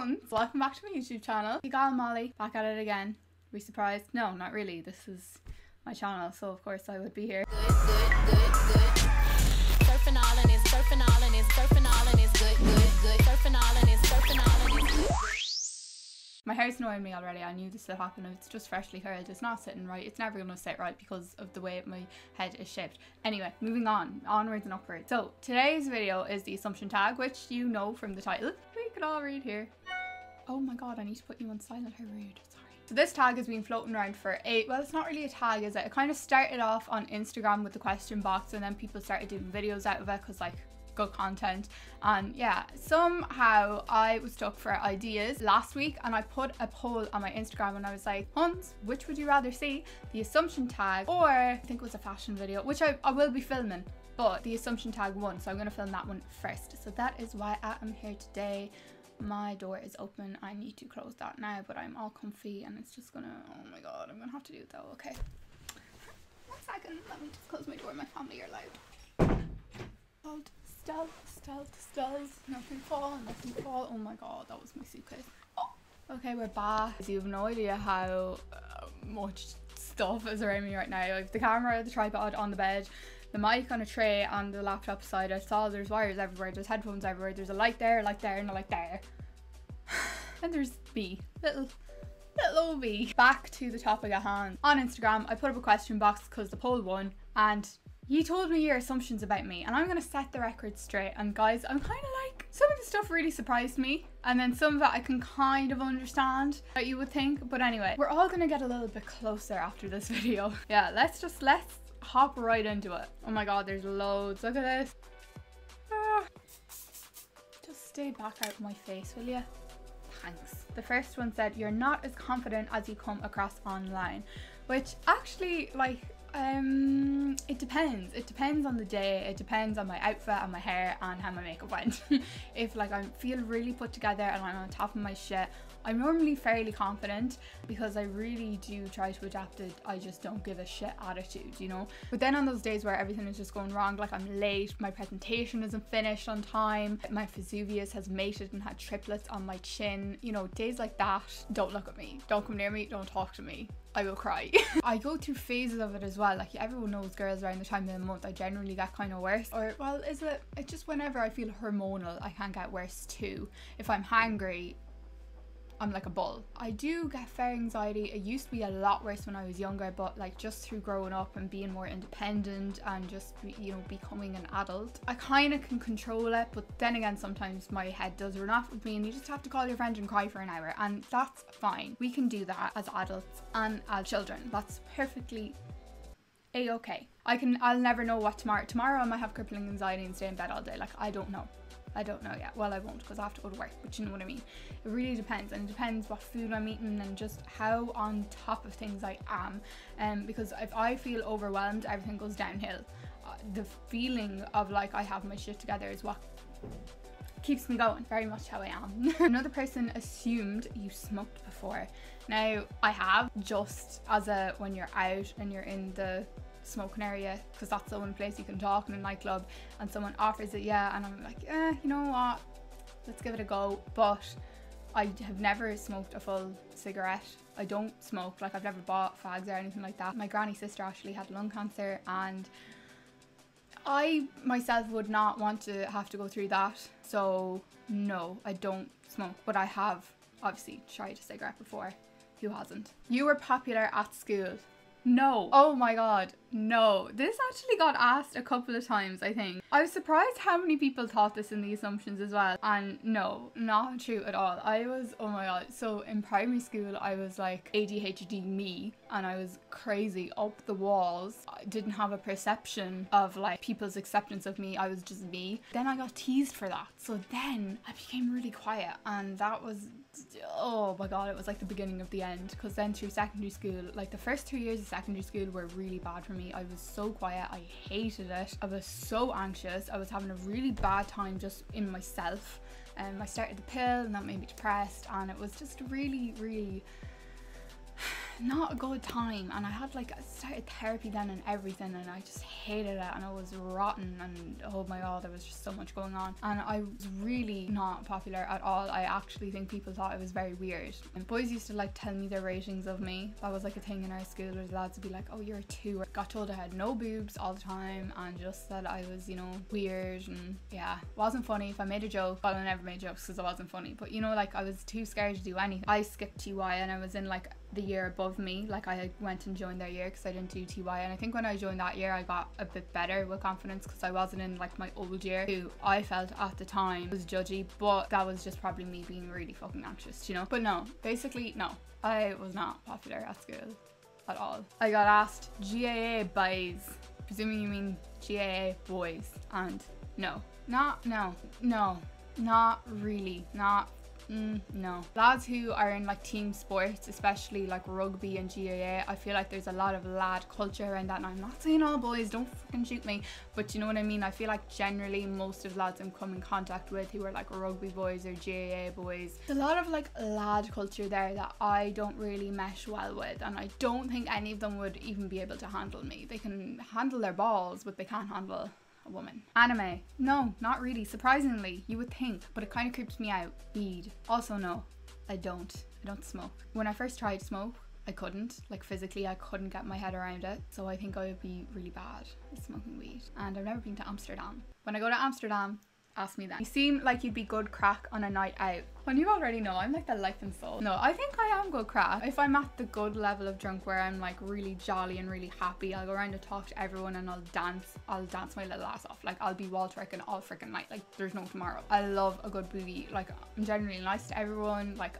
HUNS. Welcome back to my YouTube channel. You got Molly, back at it again. Are we surprised? No, not really. This is my channel, so of course I would be here. Good. Surfing all in is surfing all in is surfing all in is good. Surfing all in is surfing all in is good. My hair's annoying me already. I knew this would happen. It's just freshly curled. It's not sitting right. It's never going to sit right because of the way my head is shaped. Anyway, moving on. Onwards and upwards. So today's video is the assumption tag, which you know from the title. We can all read here. Oh my god, I need to put you on silent. How rude. Sorry. So this tag has been floating around for well, it's not really a tag, is it? It kind of started off on Instagram with the question box, and then people started doing videos out of it because, like, good content. And yeah, somehow I was stuck for ideas last week, and I put a poll on my Instagram and I was like, Huns, which would you rather see? The assumption tag, or I think it was a fashion video, which I will be filming, but the assumption tag won, so I'm going to film that one first. So that is why I am here today. My door is open. I need to close that now, but I'm all comfy and it's just gonna, oh my god, I'm gonna have to do it though. Okay, 1 second, let me just close my door. My family are loud. Stealth, nothing fall. Oh my god, that was my suitcase. Oh. Okay, we're back. You have no idea how much stuff is around me right now. I have the camera, the tripod on the bed, the mic on a tray, and the laptop beside it. There's wires everywhere, there's headphones everywhere, there's a light there, and a light there. And there's me, little old me. Back to the topic at hand. On Instagram, I put up a question box because the poll won, and you told me your assumptions about me, and I'm gonna set the record straight. And guys, I'm kind of like, some of the stuff really surprised me, and then some of it I can kind of understand what you would think. But anyway, we're all gonna get a little bit closer after this video. Yeah, let's hop right into it. Oh my god, there's loads. Look at this. Just stay back out of my face, will you? Thanks. The first one said, you're not as confident as you come across online, which actually, like, it depends. It depends on the day. It depends on my outfit and my hair and how my makeup went. If like I feel really put together and I'm on top of my shit, I'm normally fairly confident because I really do try to adapt it. I just don't give a shit attitude, you know? But then on those days where everything is just going wrong, like I'm late, my presentation isn't finished on time, my Vesuvius has mated and had triplets on my chin, you know, days like that, don't look at me, don't come near me, don't talk to me. I will cry. I go through phases of it as well. Like everyone knows girls around the time of the month, I generally get kind of worse. Or, well, it's just whenever I feel hormonal, I can get worse too. If I'm hangry, I'm like a bull. I do get fair anxiety. It used to be a lot worse when I was younger, but like just through growing up and being more independent and just, you know, becoming an adult, I kind of can control it. But then again, sometimes my head does run off with me and you just have to call your friend and cry for an hour, and that's fine. We can do that as adults and as children. That's perfectly a-okay. I'll never know what tomorrow I might have crippling anxiety and stay in bed all day. Like, I don't know yet. Well, I won't because I have to go to work, but you know what I mean. It really depends, and it depends what food I'm eating and just how on top of things I am. Because if I feel overwhelmed, everything goes downhill. The feeling of like I have my shit together is what keeps me going. Very much how I am. Another person assumed you smoked before. Now, I have, just as when you're out and you're in the smoking area, because that's the only place you can talk in a nightclub, and someone offers it, yeah, and I'm like, you know what, let's give it a go. But I have never smoked a full cigarette. I don't smoke, like I've never bought fags or anything like that. My granny sister actually had lung cancer, and I myself would not want to have to go through that. So no, I don't smoke, but I have obviously tried a cigarette before. Who hasn't? You were popular at school. No. Oh my god, no. This actually got asked a couple of times, I think. I was surprised how many people thought this in the assumptions as well. And no, not true at all. I was, oh my god. So in primary school, I was like ADHD me, and I was crazy up the walls. I didn't have a perception of like people's acceptance of me. I was just me. Then I got teased for that. So then I became really quiet, and that was, oh my god, it was like the beginning of the end. Because then through secondary school, like the first 2 years of secondary school were really bad for me. I was so quiet, I hated it. I was so anxious. I was having a really bad time just in myself. I started the pill and that made me depressed, and it was just really not a good time, and I had like I started therapy then and everything, and I just hated it, and it was rotten, and oh my god, there was just so much going on, and I was really not popular at all. I actually think people thought I was very weird, and boys used to like tell me their ratings of me. That was like a thing in our school, where the lads would be like, oh, you're a 2. Got told I had no boobs all the time, and just that I was, you know, weird, and yeah, wasn't funny. If I made a joke, well, I never made jokes because it wasn't funny, but you know, like I was too scared to do anything. I skipped TY, and I was in like the year above me, like I went and joined their year because I didn't do TY, and I think when I joined that year I got a bit better with confidence because I wasn't in like my old year, who I felt at the time was judgy, but that was just probably me being really fucking anxious, you know. But no, basically no, I was not popular at school at all. I got asked GAA boys, presuming you mean GAA boys, and no, not really, not no. Lads who are in like team sports, especially like rugby and GAA, I feel like there's a lot of lad culture around that, and I'm not saying all boys, don't fucking shoot me, but you know what I mean. I feel like generally most of lads I'm come in contact with who are like rugby boys or GAA boys, there's a lot of like lad culture there that I don't really mesh well with, and I don't think any of them would even be able to handle me. They can handle their balls, but they can't handle a woman. Anime, no, not really, surprisingly. You would think, but it kind of creeps me out. Weed, also no, I don't smoke. When I first tried smoke, I couldn't, like physically I couldn't get my head around it, so I think I would be really bad at smoking weed. And I've never been to Amsterdam. When I go to Amsterdam, ask me then. You seem like you'd be good crack on a night out. When you already know, I'm like the life and soul. No, I think I am good crack. If I'm at the good level of drunk where I'm like really jolly and really happy, I'll go around and talk to everyone, and I'll dance my little ass off. Like I'll be wall tricking all freaking night, like there's no tomorrow. I love a good boogie. Like I'm generally nice to everyone, like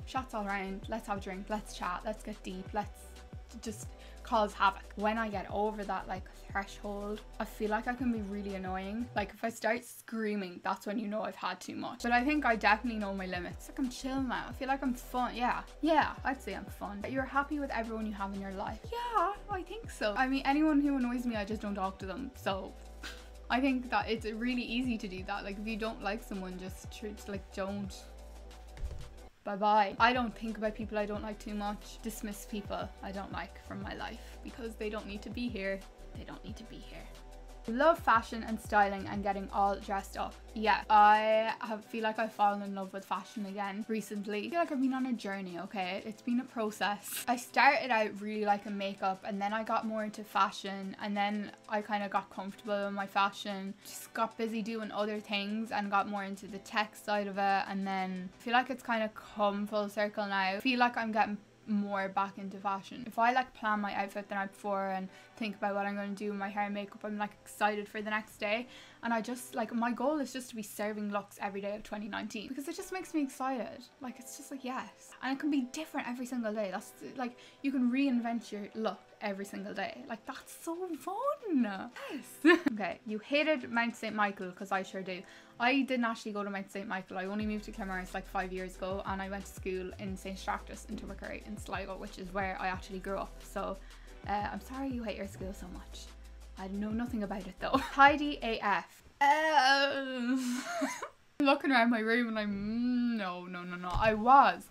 shots all around, let's have a drink, let's chat, let's get deep, let's just cause havoc. When I get over that like threshold, I feel like I can be really annoying. Like if I start screaming, that's when you know I've had too much. But I think I definitely know my limits. Like I'm chill now. I feel like I'm fun. Yeah, I'd say I'm fun. You're happy with everyone you have in your life. Yeah, I think so. I mean, anyone who annoys me, I just don't talk to them. So I think that it's really easy to do that. Like if you don't like someone, just like don't. Bye-bye. I don't think about people I don't like too much. Dismiss people I don't like from my life because they don't need to be here. They don't need to be here. Love fashion and styling and getting all dressed up. Yeah, I feel like I've fallen in love with fashion again recently. I feel like I've been on a journey, okay? It's been a process. I started out really liking makeup, and then I got more into fashion, and then I kind of got comfortable in my fashion, just got busy doing other things and got more into the tech side of it, and then I feel like it's kind of come full circle now. I feel like I'm getting more back into fashion. If I like plan my outfit the night before and think about what I'm going to do with my hair and makeup, I'm like excited for the next day, and I just like, my goal is just to be serving looks every day of 2019 because it just makes me excited. Like it's just like, yes, and it can be different every single day. That's like, you can reinvent your look every single day. Like that's so fun. Yes. Okay, you hated Mount St. Michael, because I sure do. I didn't actually go to Mount St. Michael. I only moved to Clamorris like 5 years ago, and I went to school in St. Stractus in Tubbercurry in Sligo, which is where I actually grew up. So I'm sorry you hate your school so much. I know nothing about it though. Tidy AF. Looking around my room and I'm no.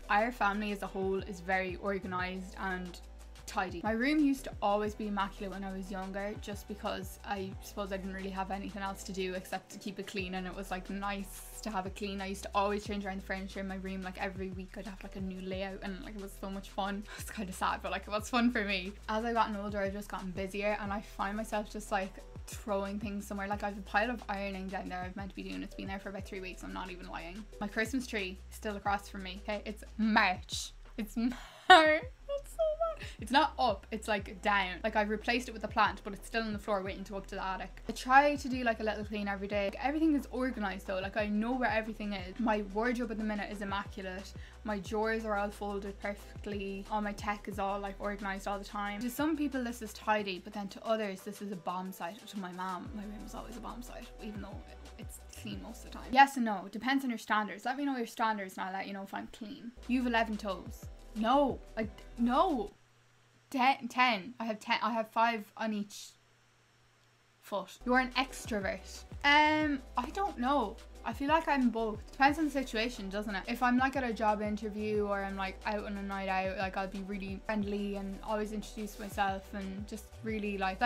Our family as a whole is very organised and tidy. My room used to always be immaculate when I was younger, just because I suppose I didn't really have anything else to do except to keep it clean, and it was like nice to have it clean. I used to always change around the furniture in my room, like every week I'd have like a new layout, and like it was so much fun. It's kind of sad, but like it was fun for me. As I've gotten older, I've just gotten busier, and I find myself just like throwing things somewhere. Like I have a pile of ironing down there I've meant to be doing. It's been there for about 3 weeks, I'm not even lying. My Christmas tree is still across from me. Okay, it's March. It's March. It's so bad. It's not up, it's like down. Like I've replaced it with a plant, but it's still on the floor waiting to go up to the attic. I try to do like a little clean every day. Like, everything is organised though. Like I know where everything is. My wardrobe at the minute is immaculate. My drawers are all folded perfectly. All my tech is all like organised all the time. To some people this is tidy, but then to others this is a bomb site. To my mom, my room is always a bomb site, even though it's clean most of the time. Yes and no, depends on your standards. Let me know your standards and I'll let you know if I'm clean. You've 11 toes. No, like no. 10. I have 5 on each foot. You're an extrovert. I don't know. I feel like I'm both. Depends on the situation, doesn't it? If I'm like at a job interview or I'm like out on a night out, like I'll be really friendly and always introduce myself and just really like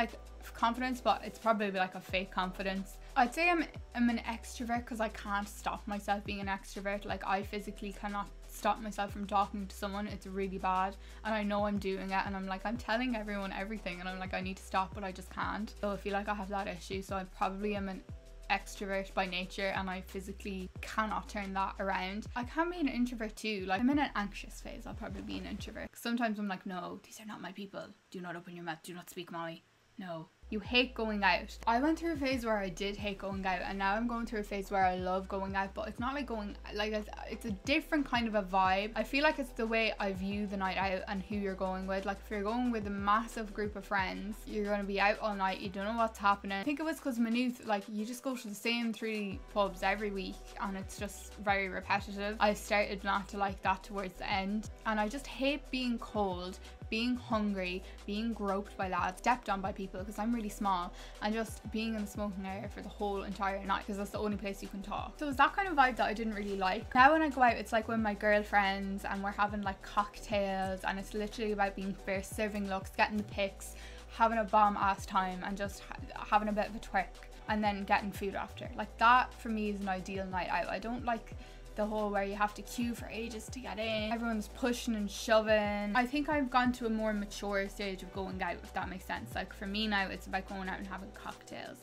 confidence, but it's probably like a fake confidence. I'd say I'm an extrovert because I can't stop myself being an extrovert. Like I physically cannot stop myself from talking to someone. It's really bad and I know I'm doing it and I'm like, I'm telling everyone everything and I'm like, I need to stop, but I just can't. So I feel like I have that issue. So I probably am an extrovert by nature and I physically cannot turn that around. I can be an introvert too. Like I'm in an anxious phase, I'll probably be an introvert. Sometimes I'm like, no, these are not my people. Do not open your mouth. Do not speak, Molly. No. You hate going out. I went through a phase where I did hate going out and now I'm going through a phase where I love going out, but it's not like going, like it's a different kind of a vibe. I feel like it's the way I view the night out and who you're going with. Like if you're going with a massive group of friends, you're going to be out all night, you don't know what's happening. I think it was because Maynooth, like you just go to the same 3 pubs every week and it's just very repetitive. I started not to like that towards the end and I just hate being cold, being hungry, being groped by lads, stepped on by people because I'm really small, and just being in the smoking area for the whole entire night because that's the only place you can talk. So it was that kind of vibe that I didn't really like. Now when I go out, it's like with my girlfriends and we're having like cocktails and it's literally about being fierce, serving looks, getting the pics, having a bomb ass time and just having a bit of a twerk and then getting food after. Like that for me is an ideal night out. I don't like the whole where you have to queue for ages to get in, everyone's pushing and shoving. I think I've gone to a more mature stage of going out, if that makes sense. Like for me now it's about going out and having cocktails,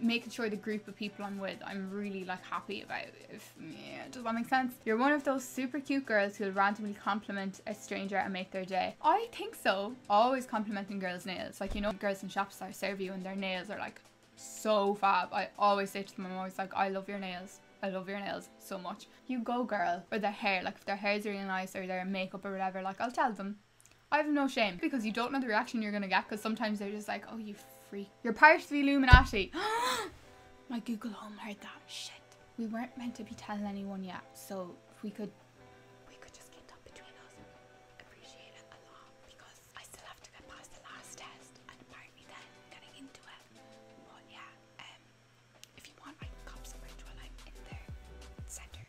making sure the group of people I'm with I'm really like happy about. Yeah, does that make sense? You're one of those super cute girls who'll randomly compliment a stranger and make their day. I think so. Always complimenting girls' nails, like, you know, girls in shops that serve you and their nails are like so fab. I always say to them, I'm always like, I love your nails. I love your nails so much. You go, girl. Or their hair, like if their hair's really nice or their makeup or whatever, like I'll tell them. I have no shame because you don't know the reaction you're gonna get because sometimes they're just like, oh you freak. You're part of the Illuminati. My Google Home heard that. Shit. We weren't meant to be telling anyone yet, so if we could just keep that between us. Appreciate it a lot because I still have to get past the last test and apparently then getting into it. But yeah, if you want, I can cop some merch while I'm in the centre.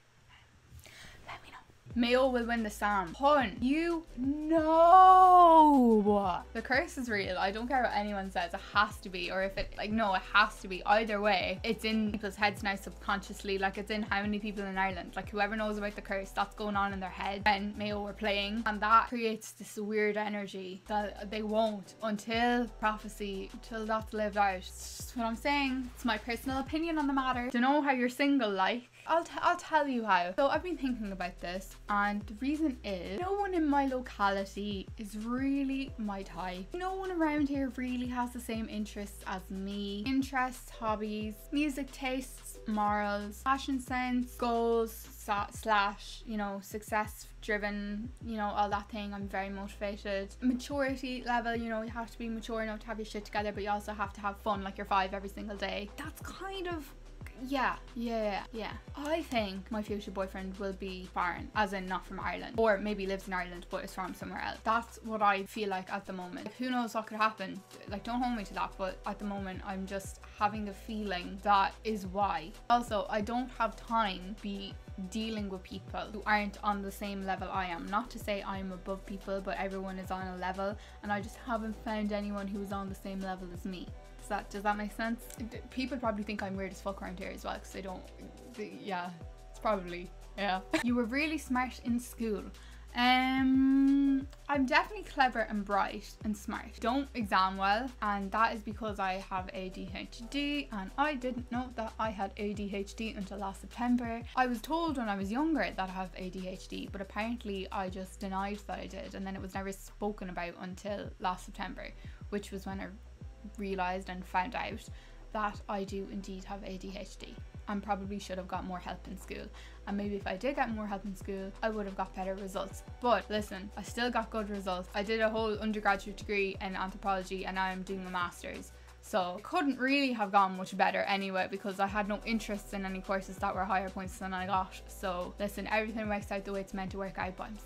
Let me know. Mayo will win the Sam. Hun, you know the curse is real. I don't care what anyone says. It has to be. Or if it, like, no, it has to be. Either way, it's in people's heads now subconsciously. Like, it's in how many people in Ireland. Like, whoever knows about the curse, that's going on in their head when Mayo were playing. And that creates this weird energy that they won't until prophecy, until that's lived out. It's just what I'm saying. It's my personal opinion on the matter. To know how you're single, like, I'll tell you how. So I've been thinking about this and the reason is no one in my locality is really my type. No one around here really has the same interests as me. Interests, hobbies, music tastes, morals, fashion sense, goals, slash, you know, success driven, you know, all that thing. I'm very motivated. Maturity level, you know, you have to be mature enough to have your shit together, but you also have to have fun like you're 5 every single day. That's kind of, yeah. I think my future boyfriend will be foreign, as in not from Ireland, or maybe lives in Ireland but is from somewhere else. That's what I feel like at the moment. Like, who knows what could happen? Like, don't hold me to that, but at the moment I'm just having the feeling that is why. Also, I don't have time to be dealing with people who aren't on the same level I am. Not to say I'm above people, but everyone is on a level and I just haven't found anyone who is on the same level as me. Does that make sense? People probably think I'm weird as fuck around here as well because they don't, yeah, it's probably, yeah. You were really smart in school. I'm definitely clever and bright and smart. Don't exam well, and that is because I have ADHD, and I didn't know that I had ADHD until last September. I was told when I was younger that I have ADHD, but apparently I just denied that I did, and then it was never spoken about until last September, which was when I realised and found out that I do indeed have ADHD and probably should have got more help in school. And maybe if I did get more help in school, I would have got better results. But listen, I still got good results. I did a whole undergraduate degree in anthropology and now I'm doing a master's. So it couldn't really have gone much better anyway because I had no interest in any courses that were higher points than I got. So listen, everything works out the way it's meant to work out, but I'm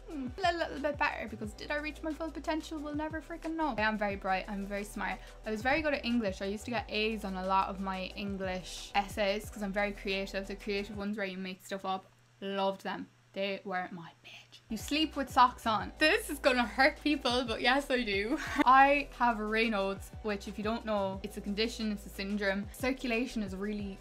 a little bit better, because did I reach my full potential? We'll never freaking know. I am very bright, I'm very smart. I was very good at English. I used to get A's on a lot of my English essays because I'm very creative. The creative ones where you make stuff up, loved them. They were my bitch. You sleep with socks on. This is gonna hurt people, but yes, I do. I have Raynaud's, which if you don't know, it's a condition, it's a syndrome. Circulation is really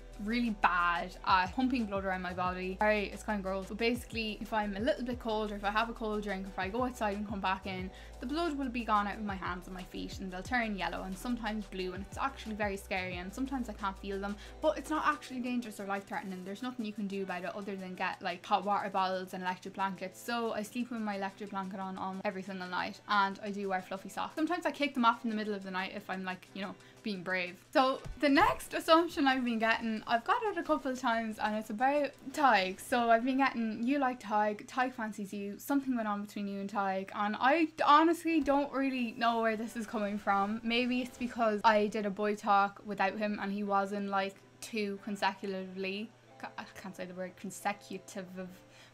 bad at pumping blood around my body. Sorry, it's kind of gross, but basically if I'm a little bit cold, or if I have a cold drink, if I go outside and come back in, the blood will be gone out of my hands and my feet, and they'll turn yellow and sometimes blue, and it's actually very scary, and sometimes I can't feel them, but it's not actually dangerous or life-threatening. There's nothing you can do about it other than get like hot water bottles and electric blankets. So I sleep with my electric blanket on every single night, and I do wear fluffy socks. Sometimes I kick them off in the middle of the night if I'm like, you know, being brave. So the next assumption I've been getting, I've got it a couple of times, and it's about Tig. So I've been getting, you like Tig, Tig fancies you, something went on between you and Tig, and I honestly don't really know where this is coming from. Maybe it's because I did a boy talk without him and he wasn't like two consecutively, I can't say the word consecutive,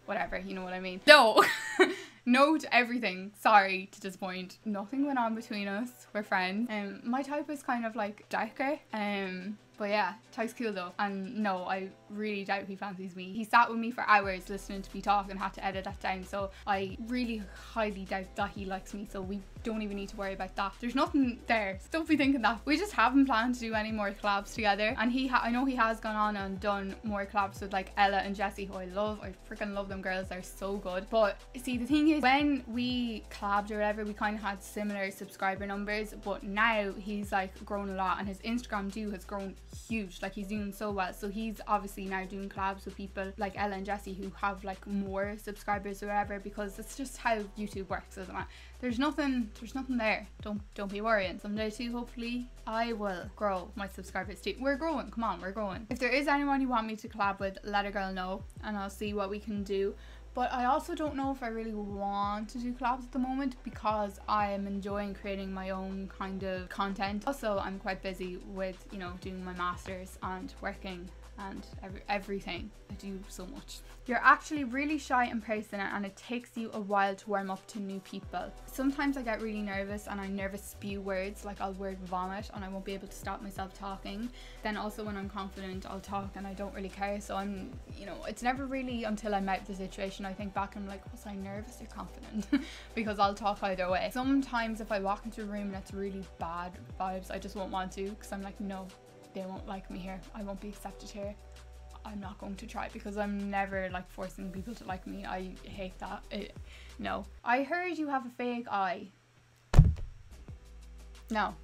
whatever, you know what I mean. No. No to everything. Sorry to disappoint. Nothing went on between us. We're friends. My type is kind of like darker. But yeah, Tig's cool though. And no, I really doubt he fancies me. He sat with me for hours listening to me talk and had to edit that down. So I really highly doubt that he likes me. So we don't even need to worry about that. There's nothing there. So don't be thinking that. We just haven't planned to do any more collabs together. And I know he has gone on and done more collabs with like Ella and Jessie, who I love. I freaking love them girls. They're so good. But see, the thing is, when we collabed or whatever, we kind of had similar subscriber numbers. But now he's like grown a lot, and his Instagram too has grown huge. Like he's doing so well. So he's obviously now doing collabs with people like Ella and Jessie who have like more subscribers or whatever, because it's just how YouTube works, isn't it? There's nothing there. Don't be worrying. Someday too, hopefully, I will grow my subscribers too. We're growing. Come on, we're growing. If there is anyone you want me to collab with, let a girl know and I'll see what we can do. But I also don't know if I really want to do collabs at the moment, because I am enjoying creating my own kind of content. Also, I'm quite busy with, you know, doing my masters and working and everything. I do so much. You're actually really shy in person, and it takes you a while to warm up to new people. Sometimes I get really nervous and I nervous spew words, like I'll word vomit and I won't be able to stop myself talking. Then also when I'm confident, I'll talk and I don't really care. So I'm, you know, it's never really until I'm out of the situation I think back and I'm like, was I nervous or confident? Because I'll talk either way. Sometimes if I walk into a room and it's really bad vibes, I just won't want to, because I'm like, no, they won't like me here. I won't be accepted here. I'm not going to try, because I'm never like forcing people to like me. I hate that. No. I heard you have a fake eye. No.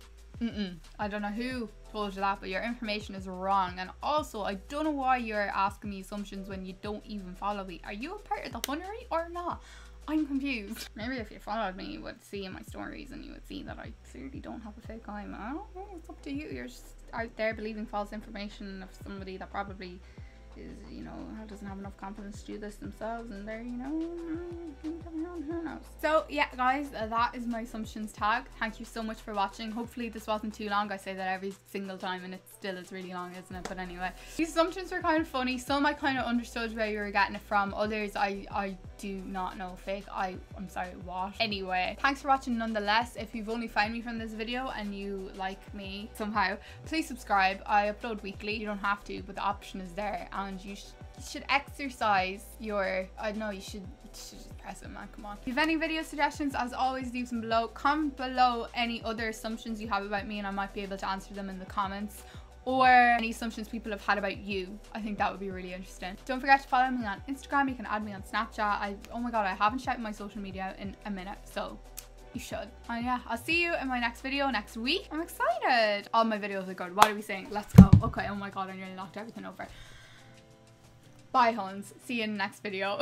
I don't know who told you that, but your information is wrong. And also, I don't know why you're asking me assumptions when you don't even follow me. Are you a part of the Hunnery or not? I'm confused. Maybe if you followed me, you would see in my stories and you would see that I clearly don't have a fake eye. I don't know, it's up to you. You're just out there believing false information of somebody that probably is, you know, doesn't have enough confidence to do this themselves, and they're, you know, who knows. So yeah guys, that is my assumptions tag. Thank you so much for watching. Hopefully this wasn't too long. I say that every single time and it still is really long, isn't it? But anyway, these assumptions were kind of funny. Some I kind of understood where you were getting it from, others I do not know. Fake eye, I'm sorry, what? Anyway, thanks for watching nonetheless. If you've only found me from this video and you like me somehow, please subscribe. I upload weekly. You don't have to, but the option is there, and you should exercise your, I don't know, you should just press it, man, come on. If you have any video suggestions, as always, leave them below. Comment below any other assumptions you have about me and I might be able to answer them in the comments, or any assumptions people have had about you. I think that would be really interesting. Don't forget to follow me on Instagram. You can add me on Snapchat. Oh my god, I haven't shouted my social media in a minute, so you should. And yeah, I'll see you in my next video next week. I'm excited. All my videos are good. What are we saying? Let's go. Okay, oh my god, I nearly knocked everything over. Bye, Huns. See you in the next video.